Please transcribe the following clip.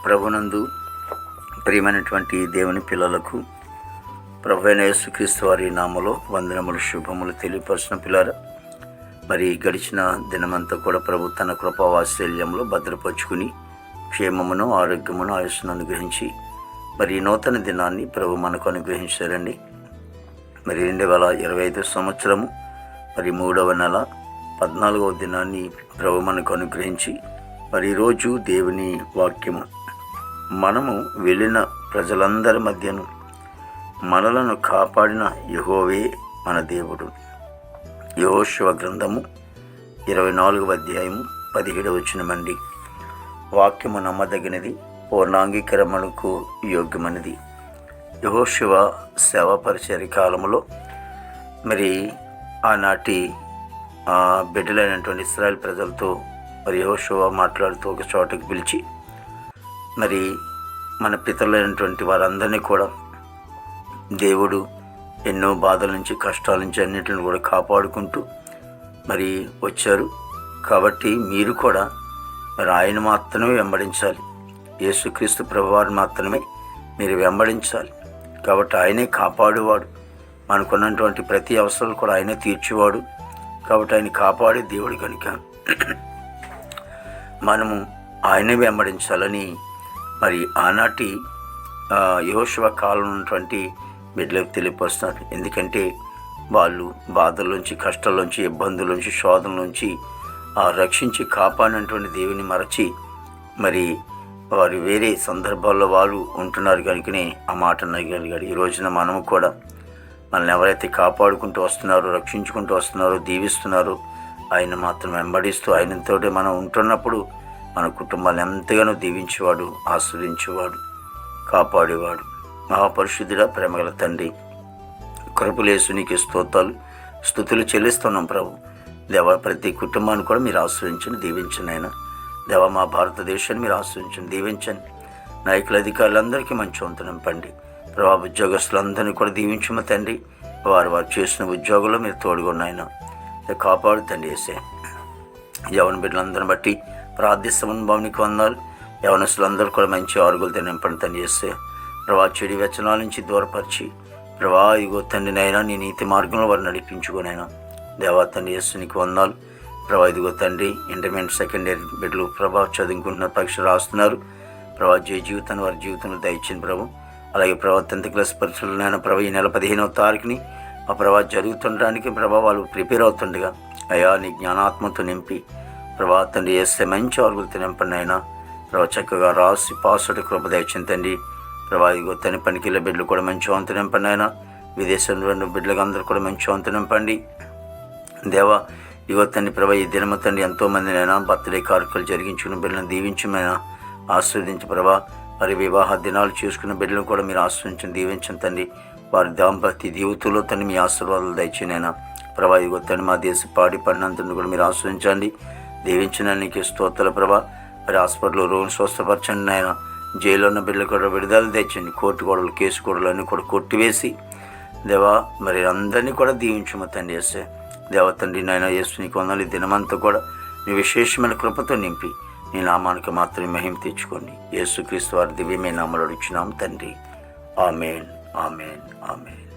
ప్రభునందు ప్రియమైనటువంటి దేవుని పిల్లలకు ప్రభువైన యేసుక్రీస్తు వారి నామములో వందనములు శుభములు తెలియపరిచిన పిల్లరా, మరి గడిచిన దినమంతా కూడా ప్రభు తన కృపా వాత్సల్యంలో భద్రపరుచుకుని క్షేమమును ఆరోగ్యమును ఆయుస్సును అనుగ్రహించి మరి నూతన దినాన్ని ప్రభు మనకు అనుగ్రహించారండి. మరి 2025 సంవత్సరము మరి 3వ నెల 14వ దినాన్ని ప్రభు మనకు అనుగ్రహించి మరి ఈరోజు దేవుని వాక్యము, మనము వెళ్ళిన ప్రజలందరి మధ్యను మనలను కాపాడిన యెహోవే మన దేవుడు. యెహోషువ గ్రంథము 24వ అధ్యాయము 17వ వచనమండి. వాక్యము నమ్మదగినది, పూర్ణాంగీకరణకు యోగ్యమైనది. యెహోషువ సేవ పరిచర్య కాలంలో మరి ఆనాటి బిడ్డలైనటువంటి ఇశ్రాయేల్ ప్రజలతో మరి యెహోషువ మాట్లాడుతూ ఒక చోటకి పిలిచి మరి మన పితరులైనటువంటి వారందరినీ కూడా దేవుడు ఎన్నో బాధల నుంచి కష్టాల నుంచి అన్నింటిని కూడా కాపాడుకుంటూ మరి వచ్చారు. కాబట్టి మీరు కూడా మరి ఆయన మాత్రమే వెంబడించాలి, యేసుక్రీస్తు ప్రభువారిని మాత్రమే మీరు వెంబడించాలి. కాబట్టి ఆయనే కాపాడువాడు, మనకున్నటువంటి ప్రతి అవసరాలు కూడా ఆయనే తీర్చేవాడు. కాబట్టి ఆయన కాపాడే దేవుడు కనుక మనము ఆయనే వెంబడించాలని మరి ఆనాటి యెహోషువ కాలం ఉన్నటువంటి బిడ్డలకు తెలియపరుస్తున్నారు. ఎందుకంటే వాళ్ళు బాధల్లోంచి, కష్టాల్లోంచి, ఇబ్బందుల్లోంచి, శోధనలోంచి రక్షించి కాపాడినటువంటి దేవుని మరచి మరి వారు వేరే సందర్భాల్లో వాళ్ళు ఉంటున్నారు కనుకనే ఆ మాట అనగలిగాడు. ఈ రోజున మనము కూడా మనల్ని ఎవరైతే కాపాడుకుంటూ వస్తున్నారో, రక్షించుకుంటూ వస్తున్నారో, దీవిస్తున్నారో, ఆయన మాత్రం వెంబడిస్తూ ఆయనతోటే మనం ఉంటున్నప్పుడు మన కుటుంబాన్ని ఎంతగానో దీవించేవాడు, ఆస్వాదించేవాడు, కాపాడేవాడు. మహాపరిశుద్ధుడా, ప్రేమగల తండ్రి, కృపలేసు నీకు స్తుతులు చెల్లిస్తున్నాం ప్రభు. దేవా, ప్రతి కుటుంబాన్ని కూడా మీరు ఆశ్రయించండి, దీవించండి. ఆయన దేవా, మా భారతదేశాన్ని మీరు ఆశ్రయించండి, దీవించండి. నాయకుల అధికారులందరికీ మంచి వంతు నింపండి ప్రభా. ఉద్యోగస్తులందరినీ కూడా దీవించమ తండ్రి. వారు చేసిన ఉద్యోగంలో మీరు తోడుగా ఉన్నాయన కాపాడు తండ్రి. వేసే యవన బిడ్డలందరిని బట్టి ప్రార్థిస్తామని భావనికి వందాలు. యవనస్తులందరూ కూడా మంచి ఆరుగులతో నింపండి తండ్రి. చేస్తే ప్రభా, చెడు వ్యసనాల నుంచి దూరపరిచి ప్రభా, ఇగో తండ్రి నైనా నీ నీతి మార్గంలో వారు నడిపించుకోనైనా దేవా తండ్రి యేసు నీకు వందాలు ప్రభా. ఇదిగో తండ్రి, ఇంటర్మీడియట్ సెకండ్ ఇయర్ బిడ్డలు ప్రభా చదువుకుంటున్నారు, పరీక్ష రాస్తున్నారు ప్రభా. జీవితాన్ని వారి జీవితంలో దయచింది ప్రభు. అలాగే ప్రభా 10th క్లాస్ పరీక్షలనైనా ప్రభా ఈ నెల 15వ తారీఖుని ఆ ప్రభా జరుగుతుండడానికి ప్రభా వాళ్ళు ప్రిపేర్ అవుతుండగా అయ్యా నీ జ్ఞానాత్మతో నింపి ప్రభా తండ్రి వేస్తే మంచి ఆరుగులతో నింపండి అయినా ప్రభా. చక్కగా రాసి పాసుడు కృప దయచిందండి ప్రభా. ఇదిగో తన పనికిళ్ళ బిడ్డలు కూడా మంచి వంతు నింపండి అయినా. విదేశంలో బిడ్డలకు అందరూ కూడా మంచి వంతు నింపండి దేవా. ఇగో తండ్రి ప్రభా, ఈ దినమ తండ్రి ఎంతోమందినైనా బర్త్డే కార్యక్రమాలు జరిగించుకున్న బిడ్డలను దీవించమైనా ఆస్వాదించి ప్రభా. మరి వివాహ దినాలు చేసుకున్న బిడ్డలను కూడా మీరు ఆశ్రయించండి, దీవించండి తండ్రి. వారి దాంపత్య జీవితంలో తండ్రి మీ ఆశీర్వాదాలు దయచేనైనా ప్రభా. ఇగో తండ్రి మా దేశ పాడి పడినంతని కూడా మీరు ఆశ్రయించండి, దీవించిన నీకు స్తోత్రాలు ప్రభా. మరి హాస్పిటల్లో రోగులు స్వస్థపరచండి ఆయన. జైల్లో ఉన్న బిడ్డలు కూడా విడుదల తెచ్చండి. కోర్టు గొడవలు, కేసు గొడవలు అన్నీ కూడా కొట్టివేసి దేవా మరి అందరినీ కూడా దీవించమ తండ్రి. వేస్తే దేవా తండ్రి నాయన యేసు నీకు వందలు. ఈ దినమంతా కూడా నీ విశేషమైన కృపతో నింపి నీ నామానికి మాత్రమే మహిమ తెచ్చుకోండి. యేసుక్రీస్తు వారి దివ్యమైన నామములో అడుగుచున్నాం తండ్రి. ఆమేన్, ఆమేన్, ఆమేన్.